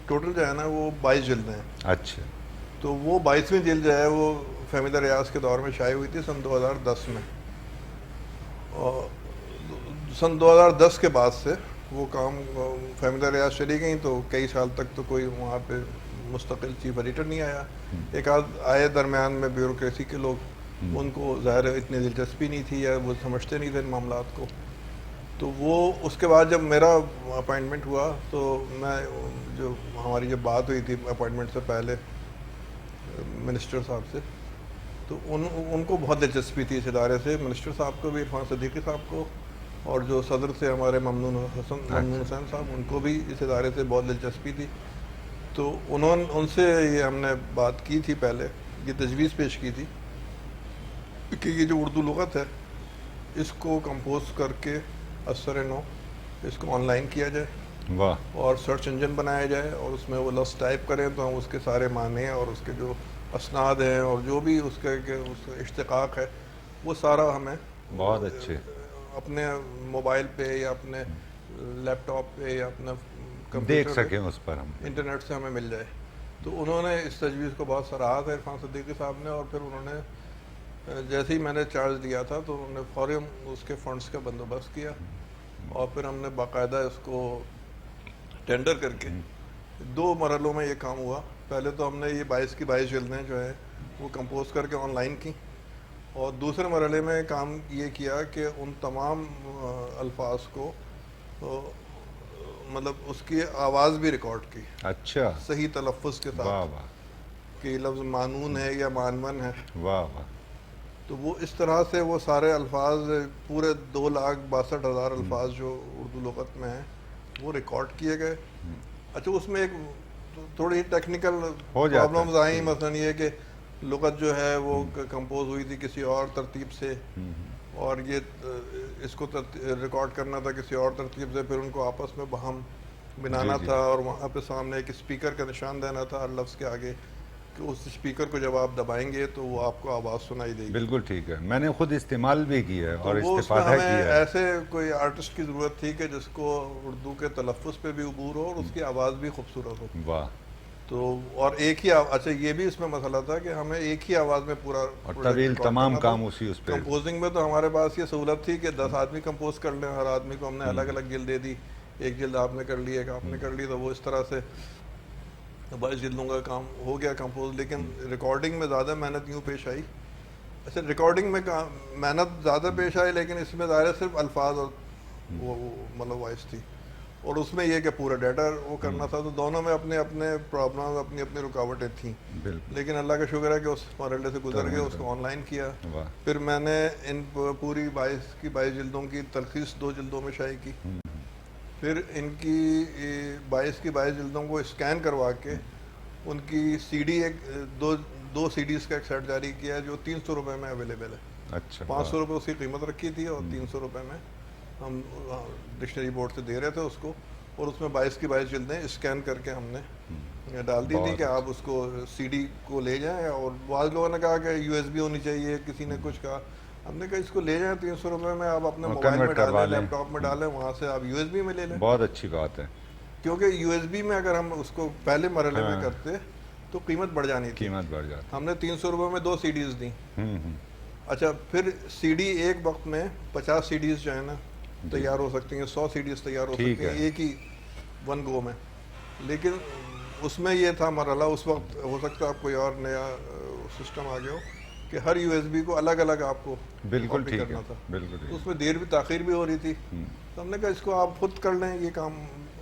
ٹوٹل جو ہے نا وہ 22 جلدیں ہیں. اچھا. تو وہ 22ویں جلد جو ہے وہ فہمیدہ ریاض کے دور میں شائع ہوئی تھی سن 2010 میں. اور سن 2010 کے بعد سے وہ کام، فہمیدہ ریاض چلی گئیں تو کئی سال تک تو کوئی وہاں پہ مستقل چیف ایڈیٹر نہیں آیا. ایک آدھ آئے درمیان میں بیوروکریسی کے لوگ، ان کو ظاہر اتنی دلچسپی نہیں تھی یا وہ سمجھتے نہیں تھے ان معاملات کو. تو وہ اس کے بعد جب میرا اپائنٹمنٹ ہوا تو میں، جو ہماری جب بات ہوئی تھی اپائنٹمنٹ سے پہلے منسٹر صاحب سے، تو ان کو بہت دلچسپی تھی اس ادارے سے، منسٹر صاحب کو بھی، عرفان صدیقی صاحب کو، اور جو صدر سے ہمارے ممنون حسین صاحب، ان کو بھی اس ادارے سے بہت دلچسپی تھی. تو ان سے یہ ہم نے بات کی تھی، پہلے یہ تجویز پیش کی تھی کہ یہ جو اردو لغت ہے اس کو کمپوز کر کے اثر نو اس کو آن لائن کیا جائے، اور سرچ انجن بنایا جائے، اور اس میں وہ لفظ ٹائپ کریں تو ہم اس کے سارے معنی اور اس کے جو اسناد ہیں اور جو بھی اس کا اشتقاق ہے وہ سارا ہمیں بہت اچھے اپنے موبائل پہ یا اپنے لیپ ٹاپ پہ یا اپنا دیکھ سکیں اس پر ہم انٹرنیٹ سے ہمیں مل جائے. تو انہوں نے اس تجویز کو بہت سراہا تھا عرفان صدیقی صاحب نے، اور پھر انہوں نے جیسے ہی میں نے چارج لیا تھا تو انہوں نے فوراً اس کے فنڈز کا بندوبست کیا، اور پھر ہم نے باقاعدہ اس کو ٹینڈر کر کے 2 مرحلوں میں یہ کام ہوا. پہلے تو ہم نے یہ 22 کی 22 جلدیں جو ہے وہ کمپوز کر کے آن لائن کی، اور دوسرے مرحلے میں کام یہ کیا کہ ان تمام الفاظ کو مطلب اس کی آواز بھی ریکارڈ کی اچھا، صحیح تلفظ کے واہ ساتھ واہ کہ لفظ مانون ہے یا مانون ہے. واہ واہ. تو وہ اس طرح سے وہ سارے الفاظ پورے 2,62,000 الفاظ جو اردو لغت میں ہیں وہ ریکارڈ کیے گئے. اچھا اس میں ایک تھوڑی ٹیکنیکل ہو جاتا ہے. پرابلمز آئیں، مثلا یہ کہ لغت جو ہے وہ کمپوز ہوئی تھی کسی اور ترتیب سے، اور یہ اس کو ریکارڈ کرنا تھا کسی اور ترتیب سے، پھر ان کو آپس میں بہم بنانا تھا، اور وہاں پہ سامنے ایک اسپیکر کا نشان دینا تھا ہر لفظ کے آگے کہ اس اسپیکر کو جب آپ دبائیں گے تو وہ آپ کو آواز سنائی دے گی. بالکل ٹھیک ہے، میں نے خود استعمال بھی کیا ہے اور وہ اس میں استفادہ ہمیں کیا ہے. ایسے کوئی آرٹسٹ کی ضرورت تھی کہ جس کو اردو کے تلفظ پہ بھی عبور ہو اور اس کی آواز بھی خوبصورت ہو. واہ. تو اور ایک ہی اچھا یہ بھی اس میں مسئلہ تھا کہ ہمیں ایک ہی آواز میں پورا اور طویل تمام کام اسی اس پہ. کمپوزنگ میں تو ہمارے پاس یہ سہولت تھی کہ 10 آدمی کمپوز کر لیں، ہر آدمی کو ہم نے الگ الگ جلد دے دی، ایک جلد آپ نے کر لی، ایک آپ نے کر لی، تو وہ اس طرح سے 22 جلدوں کا کام ہو گیا کمپوز. لیکن ریکارڈنگ میں زیادہ محنت یوں پیش آئی. اچھا ریکارڈنگ میں محنت زیادہ پیش آئی، لیکن اس میں ظاہر صرف الفاظ اور وہ مطلب وائس تھی، اور اس میں یہ کہ پورا ڈیٹا وہ کرنا تھا. تو دونوں میں اپنے اپنے پرابلم، اپنی اپنی رکاوٹیں تھیں، لیکن اللہ کا شکر ہے کہ اس مرحلے سے گزر گئے، اس کو آن لائن کیا. پھر میں نے ان پوری 22 کی 22 جلدوں کی تلخیص 2 جلدوں میں شائع کی. پھر ان کی 22 کی 22 جلدوں کو اسکین کروا کے ان کی سی ڈی دو سی ڈیز کا ایک سیٹ جاری کیا جو 300 روپے میں اویلیبل ہے. اچھا. 500 روپے اس کی قیمت رکھی تھی اور 300 روپے میں ہم ڈکشنری بورڈ سے دے رہے تھے اس کو، اور اس میں 22 کی 22 جلدیں اسکین کر کے ہم نے ڈال دی تھی کہ آپ اس کو سی ڈی کو لے جائیں. اور بعض لوگوں نے کہا کہ یو ایس بی ہونی چاہیے، کسی نے کچھ کہا. ہم نے کہا اس کو لے جائیں 300 روپے میں، آپ اپنے موبائل میں ڈالیں، لیپ ٹاپ میں ڈالیں، وہاں سے آپ یو ایس بی میں لے لیں. بہت اچھی بات ہے، کیونکہ یو ایس بی میں اگر ہم اس کو پہلے مرحلے میں کرتے تو قیمت بڑھ جانی تھی. قیمت بڑھ جاتی. ہم نے 300 روپے میں 2 سی ڈیز دیں. اچھا پھر سی ڈی ایک وقت میں 50 سی ڈیز جو ہے نا تیار ہو سکتی ہیں، 100 سی ڈیز تیار ہو سکتی ہیں ایک ہی 1 گو میں. لیکن اس میں یہ تھا مرحلہ، اس وقت ہو سکتا ہے آپ کوئی اور نیا سسٹم آ گیا ہو کہ ہر یو ایس بی کو الگ الگ آپ کو بالکل کاپی کرنا تھا. بالکل. اس میں دیر بھی تاخیر بھی ہو رہی تھی. تو ہم نے کہا اس کو آپ خود کر لیں یہ کام،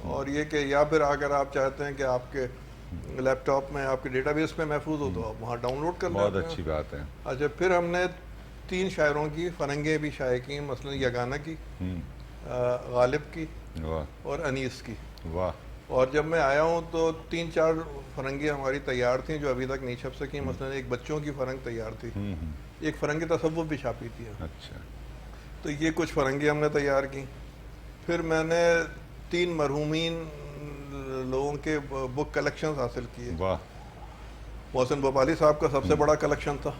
اور یہ کہ یا پھر اگر آپ چاہتے ہیں کہ آپ کے لیپ ٹاپ میں آپ کے ڈیٹا بیس میں محفوظ ہو تو آپ وہاں ڈاؤن لوڈ کر لیں. بہت اچھی بات ہے. اچھا پھر ہم نے 3 شاعروں کی فرنگیں بھی شائع کی، مثلا یگانہ کی، غالب کی اور انیس کی. واہ. اور جب میں آیا ہوں تو 3-4 فرنگیں ہماری تیار تھیں جو ابھی تک نہیں چھپ سکیں. مثلا ایک بچوں کی فرنگ تیار تھی، ایک فرنگ تصوف بھی چھاپی تھی. اچھا. تو یہ کچھ فرنگیں ہم نے تیار کی. پھر میں نے 3 مرحومین لوگوں کے بک کلیکشنز حاصل کیے. واہ. محسن بھوپالی صاحب کا سب سے بڑا کلیکشن تھا،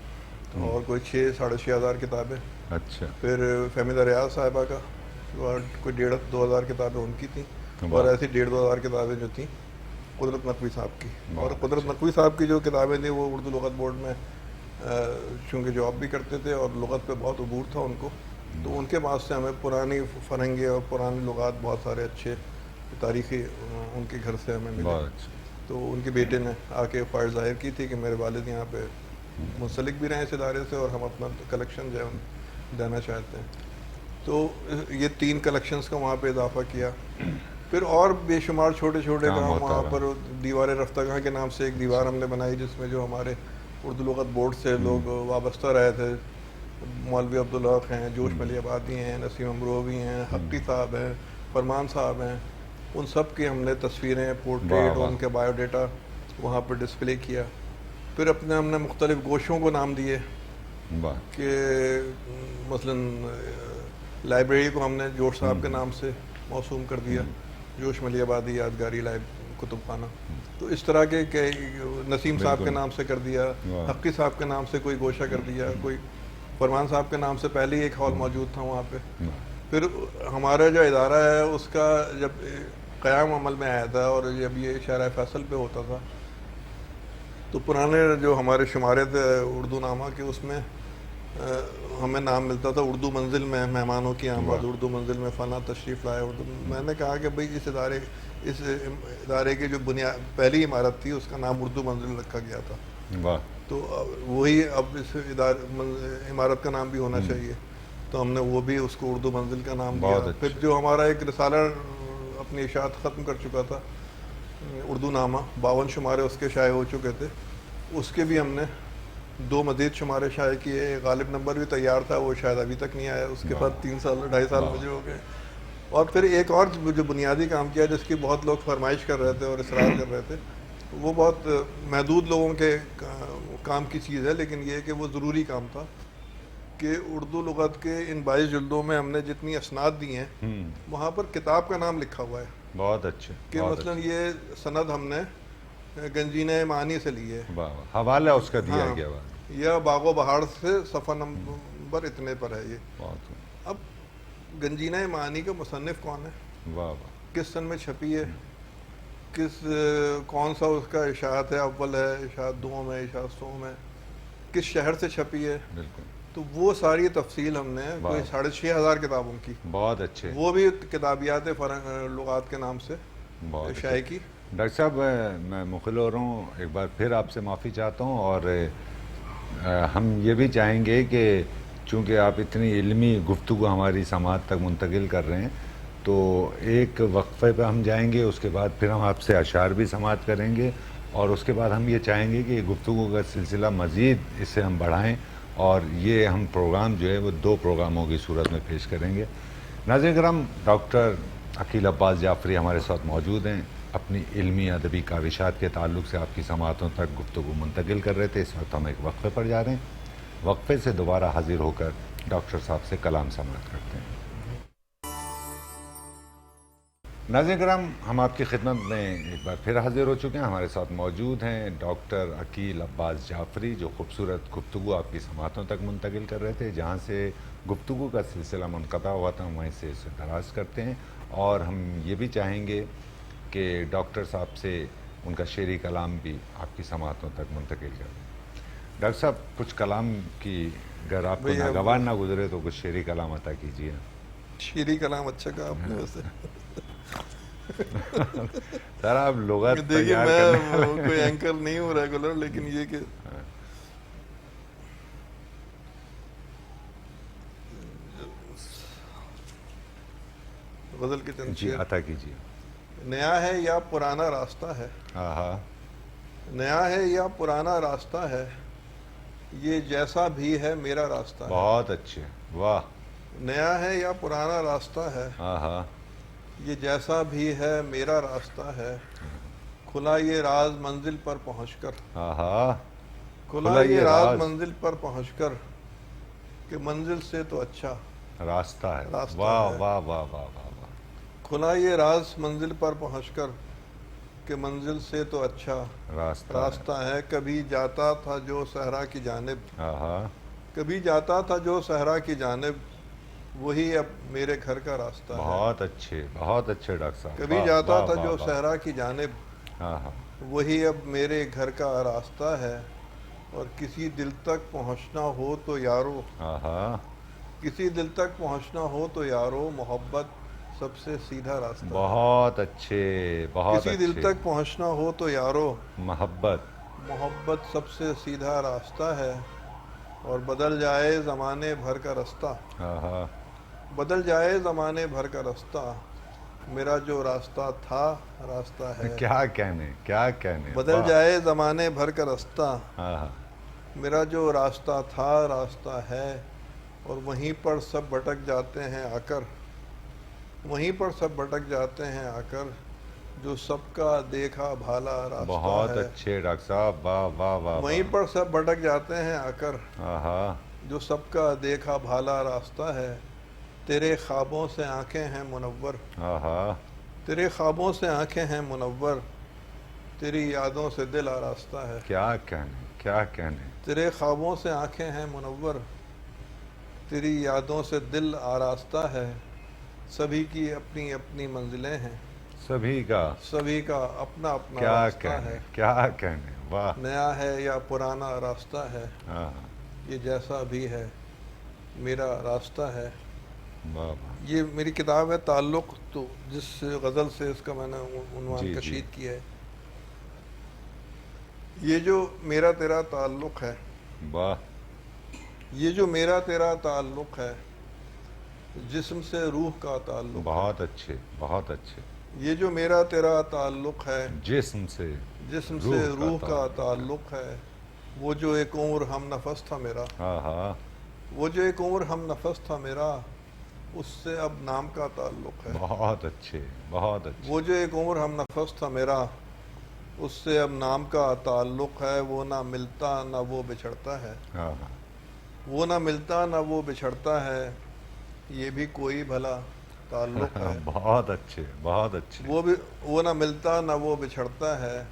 اور کوئی 6-6.5 ہزار کتابیں. اچھا. پھر فہمیدہ ریاض صاحبہ کا کوئی 1.5-2 ہزار کتابیں ان کی تھیں، اور ایسی 1.5-2 ہزار کتابیں جو تھیں قدرت نقوی صاحب کی. اور قدرت نقوی صاحب کی جو کتابیں تھیں وہ اردو لغت بورڈ میں چونکہ جاب بھی کرتے تھے اور لغت پہ بہت عبور تھا ان کو، تو ان کے پاس سے ہمیں پرانی فرنگیں اور پرانی لغات بہت سارے اچھے تاریخی ان کے گھر سے ہمیں ملے. تو ان کے بیٹے نے آ کے خواہش ظاہر کی تھی کہ میرے والد یہاں پہ منسلک بھی رہے اس ادارے سے اور ہم اپنا کلیکشن جو ہے دینا چاہتے ہیں. تو یہ 3 کلیکشنز کا وہاں پہ اضافہ کیا. پھر اور بے شمار چھوٹے چھوٹے کام وہاں پر. دیوار رفتگاں کے نام سے ایک دیوار ہم نے بنائی جس میں جو ہمارے اردو لغت بورڈ سے لوگ وابستہ رہے تھے، مولوی عبدالحق ہیں، جوش ملی آبادی ہیں، نسیم امروی ہیں، حقی صاحب ہیں، فرمان صاحب ہیں، ان سب کی ہم نے تصویریں، پورٹریٹ اور ان کے بایو ڈیٹا وہاں پر ڈسپلے کیا. پھر اپنے ہم نے مختلف گوشوں کو نام دیے کہ مثلا لائبریری کو ہم نے جوش صاحب کے نام سے موسوم کر دیا، جوش ملی آبادی یادگاری کتب خانہ. تو اس طرح کے نسیم صاحب کے نام سے کر دیا، حقی صاحب کے نام سے کوئی گوشہ کر دیا، کوئی فرمان صاحب کے نام سے پہلے ہی ایک ہال موجود تھا وہاں پہ. پھر ہمارا جو ادارہ ہے اس کا جب قیام عمل میں آیا تھا اور جب یہ شارع فیصل پہ ہوتا تھا تو پرانے جو ہمارے شمارے تھے اردو نامہ کے، اس میں ہمیں نام ملتا تھا اردو منزل میں مہمانوں کی آمد، اردو منزل میں فلاں تشریف لائے اردو. میں نے کہا کہ بھئی اس ادارے کی جو پہلی عمارت تھی اس کا نام اردو منزل رکھا گیا تھا. واہ. تو وہی اب اس عمارت کا نام بھی ہونا چاہیے. تو ہم نے وہ بھی اس کو اردو منزل کا نام دیا. پھر جو ہمارا ایک رسالہ اپنی اشاعت ختم کر چکا تھا اردو نامہ، 52 شمارے اس کے شائع ہو چکے تھے، اس کے بھی ہم نے 2 مزید شمارے شائع کیے. غالب نمبر بھی تیار تھا، وہ شاید ابھی تک نہیں آیا. اس کے بعد 3 سال 2.5 سال مجھے ہو گئے. اور پھر ایک اور جو بنیادی کام کیا جس کی بہت لوگ فرمائش کر رہے تھے اور اصرار کر رہے تھے، وہ بہت محدود لوگوں کے کام کی چیز ہے، لیکن یہ کہ وہ ضروری کام تھا کہ اردو لغت کے ان 22 جلدوں میں ہم نے جتنی اسناد دی ہیں وہاں پر کتاب کا نام لکھا ہوا ہے. بہت اچھے. کہ مثلا یہ سند ہم نے گنجینہ معانی سے لی ہے، حوالہ اس کا دیا گیا، یا باغ و بہار سے صفحہ نمبر اتنے پر ہے یہ. اب گنجینہ معانی کا مصنف کون ہے، واہ واہ، کس سن میں چھپی ہے، کون سا اس کا اشاعت ہے، اول ہے، اشاعت دوم ہے، اشاعت سوم ہے، کس شہر سے چھپی ہے. بالکل. تو وہ ساری تفصیل ہم نے کوئی 6,500 کتابوں کی، بہت اچھے، وہ بھی کتابیات لغات کے نام سے شائع کی. ڈاکٹر صاحب میں مخل ہو رہا ہوں، ایک بار پھر آپ سے معافی چاہتا ہوں، اور ہم یہ بھی چاہیں گے کہ چونکہ آپ اتنی علمی گفتگو ہماری سماعت تک منتقل کر رہے ہیں، تو ایک وقفے پہ ہم جائیں گے، اس کے بعد پھر ہم آپ سے اشعار بھی سماعت کریں گے، اور اس کے بعد ہم یہ چاہیں گے کہ یہ گفتگو کا سلسلہ مزید اس سے ہم بڑھائیں، اور یہ ہم پروگرام جو ہے وہ 2 پروگراموں کی صورت میں پیش کریں گے. ناظرین کرام، ڈاکٹر عقیل عباس جعفری ہمارے ساتھ موجود ہیں، اپنی علمی ادبی کاوشات کے تعلق سے آپ کی سماعتوں تک گفتگو منتقل کر رہے تھے. اس وقت ہم ایک وقفے پر جا رہے ہیں، وقفے سے دوبارہ حاضر ہو کر ڈاکٹر صاحب سے کلام سماعت کرتے ہیں. ناظرین کرام، ہم آپ کی خدمت میں ایک بار پھر حاضر ہو چکے ہیں. ہمارے ساتھ موجود ہیں ڈاکٹر عقیل عباس جعفری، جو خوبصورت گفتگو آپ کی سماعتوں تک منتقل کر رہے تھے. جہاں سے گفتگو کا سلسلہ منقطع ہوا تھا، ہم وہیں سے اسے دراز کرتے ہیں، اور ہم یہ بھی چاہیں گے کہ ڈاکٹر صاحب سے ان کا شعری کلام بھی آپ کی سماعتوں تک منتقل کر دیں. ڈاکٹر صاحب، کچھ کلام کی اگر آپ کو ناگوار نہ گزرے تو کچھ شعری کلام عطا کیجیے. شعری کلام اچھا کہا آپ نے ویسے. سر آپ لغت دیکھیے میں کوئی اینکر نہیں ہوں ریگولر، لیکن یہ کہ غزل کے چند جی عطا کیجیے. نیا ہے یا پرانا راستہ ہے، نیا ہے یا پرانا راستہ ہے، یہ جیسا بھی ہے میرا راستہ ہے. بہت اچھے، واہ. نیا ہے یا پرانا راستہ ہے، یہ جیسا بھی ہے میرا راستہ ہے. کھلا یہ راز منزل پر پہنچ کر، کھلا یہ راز منزل پر پہنچ کر، کہ منزل سے تو اچھا راستہ ہے. واہ واہ واہ واہ واہ. کھلا یہ راز منزل پر پہنچ کر، کہ منزل سے تو اچھا راستہ ہے. کبھی جاتا تھا جو صحرا کی جانب، کبھی جاتا تھا جو صحرا کی جانب، وہی اب میرے گھر کا راستہ ہے. بہت اچھے، بہت اچھے ڈاکٹر صاحب. کبھی جاتا تھا جو صحرا کی جانب، وہی اب میرے گھر کا راستہ ہے. اور کسی دل تک پہنچنا ہو تو یارو، کسی دل تک پہنچنا ہو تو یارو، محبت سب سے سیدھا راستہ. بہت اچھے، بہت اچھے. کسی دل تک پہنچنا ہو تو یارو، محبت سب سے سیدھا راستہ ہے. اور بدل جائے زمانے بھر کا راستہ، بدل جائے زمانے بھر کا راستہ، میرا جو راستہ تھا راستہ ہے. کیا کہنے، کیا کہنے. بدل جائے زمانے بھر کا راستہ، میرا جو راستہ تھا راستہ ہے. اور وہیں پر سب بھٹک جاتے ہیں آ کر، وہیں پر سب بھٹک جاتے ہیں آ کر، جو سب کا دیکھا بھالا راستہ ہے. بہت اچھے ڈاکٹر صاحب، واہ واہ واہ. وہیں پر سب بھٹک جاتے ہیں آ کر، جو سب کا دیکھا بھالا راستہ ہے. تیرے خوابوں سے آنکھیں ہیں منور، تیرے خوابوں سے آنکھیں ہیں منور، تیری یادوں سے دل آراستہ ہے. کیا کہنے، کیا کہنے. تیرے خوابوں سے آنکھیں ہیں منور، تیری یادوں سے دل آراستہ ہے. سبھی کی اپنی اپنی منزلیں ہیں، سبھی کا سبھی کا اپنا اپنا کیا راستہ کہنے ہے، کیا کہنے، واہ. نیا ہے یا پرانا راستہ ہے، ہاں یہ جیسا بھی ہے میرا راستہ ہے. واہ واہ. یہ میری کتاب ہے تعلق، تو جس غزل سے اس کا میں نے عنوان جی جی کشید کیا ہے. یہ جو میرا تیرا تعلق ہے، واہ. یہ جو میرا تیرا تعلق ہے، جسم سے روح کا تعلق ہے. بہت اچھے بہت اچھے. یہ جو میرا تیرا تعلق ہے، جسم سے جسم سے روح کا تعلق ہے. وہ جو ایک عمر ہم نفس تھا میرا، ہاں ہاں. وہ جو ایک عمر ہم نفس تھا میرا، اس سے اب نام کا تعلق ہے. بہت اچھے بہت اچھے. وہ جو ایک عمر ہم نفس تھا میرا، اس سے اب نام کا تعلق ہے. وہ نہ ملتا نہ وہ بچھڑتا ہے، ہاں ہاں. وہ نہ ملتا نہ وہ بچھڑتا ہے، یہ بھی کوئی بھلا تعلق ہے. بہت اچھے بہت اچھے. وہ نہ ملتا نہ وہ بچھڑتا ہے،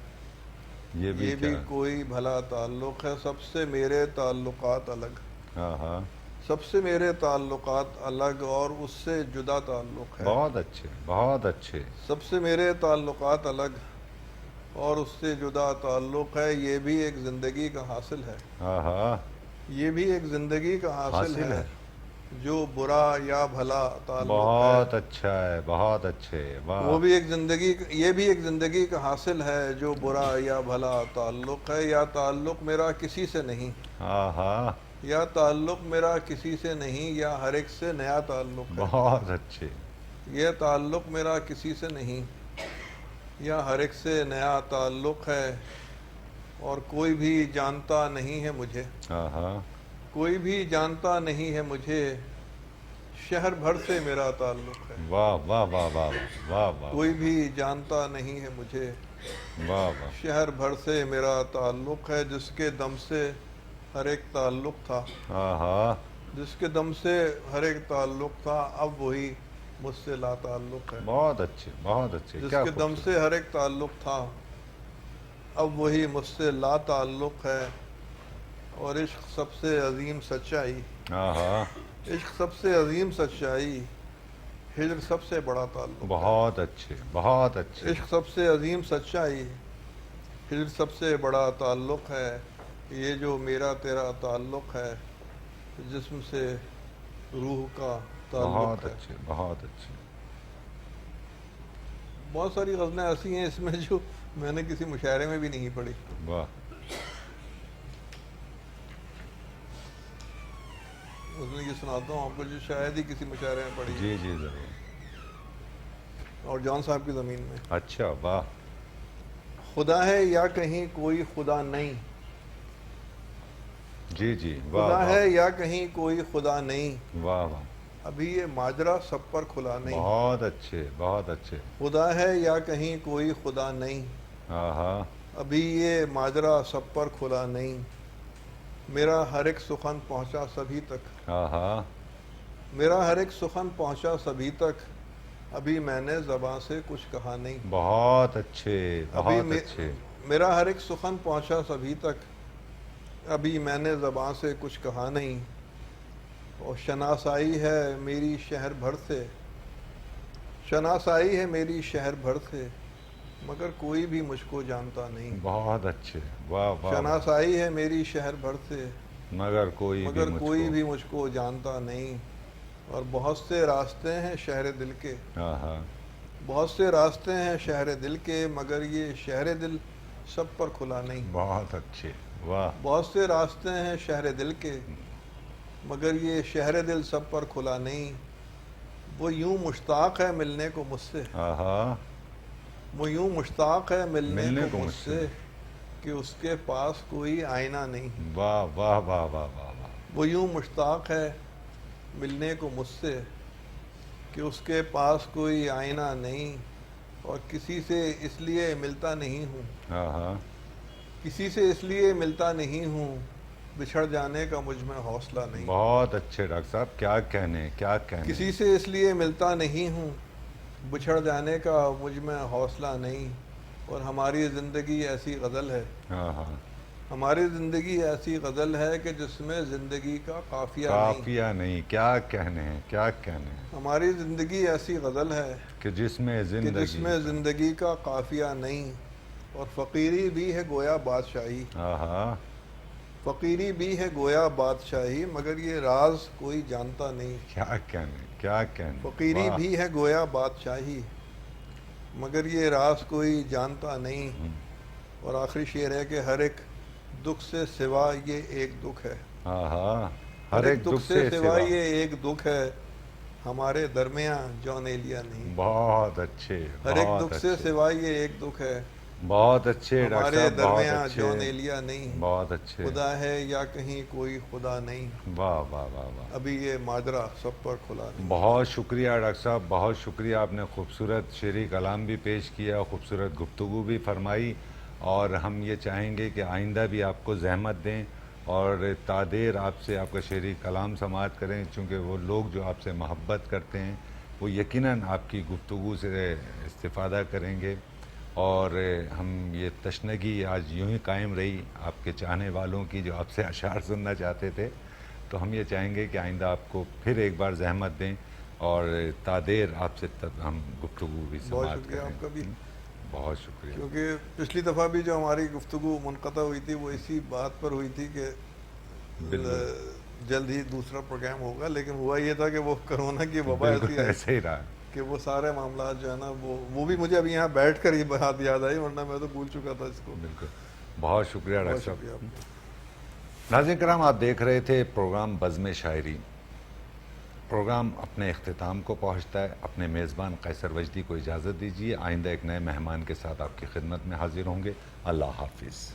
یہ بھی یہ بھی کیا. کوئی بھلا تعلق ہے. سب سے میرے تعلقات الگ، ہاں ہاں. سب سے میرے تعلقات الگ، اور اس سے جدا تعلق ہے. بہت اچھے بہت اچھے. سب سے میرے تعلقات الگ اور اس سے جدا تعلق ہے. یہ بھی ایک زندگی کا حاصل ہے، ہاں ہاں. یہ بھی ایک زندگی کا حاصل حاصل ہے. ہے. جو برا یا بھلا تعلق بہت ہے، اچھا ہے بہت اچھے. وہ واہ. بھی ایک زندگی، یہ بھی ایک زندگی کا حاصل ہے. جو برا یا بھلا تعلق ہے. یا تعلق میرا کسی سے نہیں، ہاں ہاں. یا تعلق میرا کسی سے نہیں، یا ہر ایک سے نیا تعلق ہے. بہت اچھے. یہ تعلق میرا کسی سے نہیں، یا ہر ایک سے نیا تعلق ہے. اور کوئی بھی جانتا نہیں ہے مجھے، ہاں ہاں. کوئی بھی جانتا نہیں ہے مجھے، شہر بھر سے میرا تعلق ہے. واہ واہ واہ واہ واہ واہ. کوئی بھی جانتا نہیں ہے مجھے، واہ واہ. شہر بھر سے میرا تعلق ہے. جس کے دم سے ہر ایک تعلق تھا، ہاں ہاں. جس کے دم سے ہر ایک تعلق تھا، اب وہی مجھ سے لا تعلق ہے. بہت اچھے بہت اچھے. جس کیا کے دم سے ہر ایک تعلق تھا، اب وہی مجھ سے لا تعلق ہے. اور عشق سب سے عظیم سچائی، ہاں ہاں. عشق سب سے عظیم سچائی، ہجر سب سے بڑا تعلق ہے. بہت اچھے بہت اچھے. عشق سب سے عظیم سچائی، ہجر سب سے بڑا تعلق ہے. یہ جو میرا تیرا تعلق ہے، جسم سے روح کا تعلق بہت ہے. اچھے بہت اچھے. بہت ساری غزلیں ایسی ہیں اس میں جو میں نے کسی مشاعرے میں بھی نہیں پڑھی. واہ. اس میں یہ سناتا ہوں آپ کو جو شاید ہی کسی مشاعرے میں پڑھی ہے، جی جی ضرور. اور جان صاحب کی زمین میں. اچھا. واہ. خدا ہے یا کہیں کوئی خدا نہیں، جی جی. واہ خدا واہ ہے یا کہیں کوئی خدا نہیں، واہ واہ. ابھی یہ ماجرا سب پر کھلا نہیں. بہت اچھے بہت اچھے. خدا ہے یا کہیں کوئی خدا نہیں، ہاں ہاں. ابھی یہ ماجرا سب پر کھلا نہیں. میرا ہر ایک سخن پہنچا سبھی تک، ہاں ہاں. میرا ہر ایک سخن پہنچا سبھی تک، ابھی میں نے زباں سے کچھ کہا نہیں. بہت اچھے ابھی بہت اچھے. میرا ہر ایک سخن پہنچا سبھی تک، ابھی میں نے زباں سے کچھ کہا نہیں. اور شناسائی ہے میری شہر بھر سے، شناسائی ہے میری شہر بھر سے، مگر کوئی بھی مجھ کو جانتا نہیں. بہت اچھے. واہ واہ. شناسائی ہے میری شہر بھر سے، مگر کوئی بھی مگر مجھ کوئی کو. بھی مجھ کو جانتا نہیں. اور بہت سے راستے ہیں شہر دل کے، ہاں ہاں. بہت سے راستے ہیں شہر دل کے، مگر یہ شہر دل سب پر کھلا نہیں. بہت اچھے. واہ. بہت سے راستے ہیں شہر دل کے، مگر یہ شہر دل سب پر کھلا نہیں. وہ یوں مشتاق ہے ملنے کو مجھ سے، ہاں ہاں. وہ یوں مشتاق ہے ملنے کو مجھ سے، کہ اس کے پاس کوئی آئینہ نہیں. واہ واہ واہ واہ واہ واہ. وہ یوں مشتاق ہے ملنے کو مجھ سے، کہ اس کے پاس کوئی آئینہ نہیں. اور کسی سے اس لیے ملتا نہیں ہوں، ہاں ہاں. کسی سے اس لیے ملتا نہیں ہوں، بچھڑ جانے کا مجھ میں حوصلہ نہیں. بہت اچھے ڈاکٹر صاحب. کیا کہنے کیا کہنے. کسی سے اس لیے ملتا نہیں ہوں، بچھڑ جانے کا مجھ میں حوصلہ نہیں. اور ہماری زندگی ایسی غزل ہے، ہاں ہاں. ہماری زندگی ایسی غزل ہے کہ جس میں زندگی کا قافیہ نہیں. کافیہ نہیں، کیا کہنے ہیں، کیا کہنے ہیں، ہماری زندگی ایسی غزل ہے کہ جس میں کہ جس میں زندگی کا قافیہ نہیں، اور فقیری بھی ہے گویا بادشاہی. آہا، فقیری بھی ہے گویا بادشاہی، مگر یہ راز کوئی جانتا نہیں. کیا کہنے، کیا کہنے، فقیری واہ. بھی ہے گویا بادشاہی، مگر یہ راز کوئی جانتا نہیں. اور آخری شعر ہے کہ ہر ایک دکھ سے سوا یہ ایک دکھ ہے. آہا، ہر ایک دکھ سے سوا یہ ایک دکھ ہے، ہمارے درمیان جون ایلیا نہیں. بہت اچھے، ہر ایک بہت دکھ سے اچھے، سوا یہ ایک دکھ ہے، بہت اچھے ڈاکٹر ہمارے صاحب، بہت درمیان اچھے، جون ایلیا نہیں. بہت اچھے. خدا ہے یا کہیں کوئی خدا نہیں، واہ واہ واہ واہ. ابھی یہ ماجرا سب پر کھلا نہیں. بہت شکریہ ڈاکٹر صاحب، بہت شکریہ. آپ نے خوبصورت شعری کلام بھی پیش کیا، خوبصورت گفتگو بھی فرمائی، اور ہم یہ چاہیں گے کہ آئندہ بھی آپ کو زحمت دیں اور تادیر آپ سے آپ کا شعری کلام سماعت کریں، چونکہ وہ لوگ جو آپ سے محبت کرتے ہیں وہ یقیناً آپ کی گفتگو سے استفادہ کریں گے. اور ہم یہ تشنگی آج یوں ہی قائم رہی آپ کے چاہنے والوں کی جو آپ سے اشعار سننا چاہتے تھے، تو ہم یہ چاہیں گے کہ آئندہ آپ کو پھر ایک بار زحمت دیں اور تادیر آپ سے تب ہم گفتگو بھی بہت سماعت شکریہ کریں. آپ کا بھی، بہت شکریہ. کیونکہ پچھلی دفعہ بھی جو ہماری گفتگو منقطع ہوئی تھی وہ اسی بات پر ہوئی تھی کہ بالکل جلد ہی دوسرا پروگرام ہوگا، لیکن ہوا یہ تھا کہ وہ کرونا کی وبا بالکل ایسی آئی ایسے ہی رہا. کہ وہ سارے معاملات جو ہے نا وہ بھی مجھے ابھی یہاں بیٹھ کر یہ بات یاد آئی، ورنہ میں تو بھول چکا تھا اس کو. بالکل. بہت شکریہ ڈاکٹر بہت صاحب. شکریہ آپ کا. ناظرین کرام، آپ دیکھ رہے تھے پروگرام بزم شاعری. پروگرام اپنے اختتام کو پہنچتا ہے. اپنے میزبان قیصر وجدی کو اجازت دیجیے. آئندہ ایک نئے مہمان کے ساتھ آپ کی خدمت میں حاضر ہوں گے. اللہ حافظ.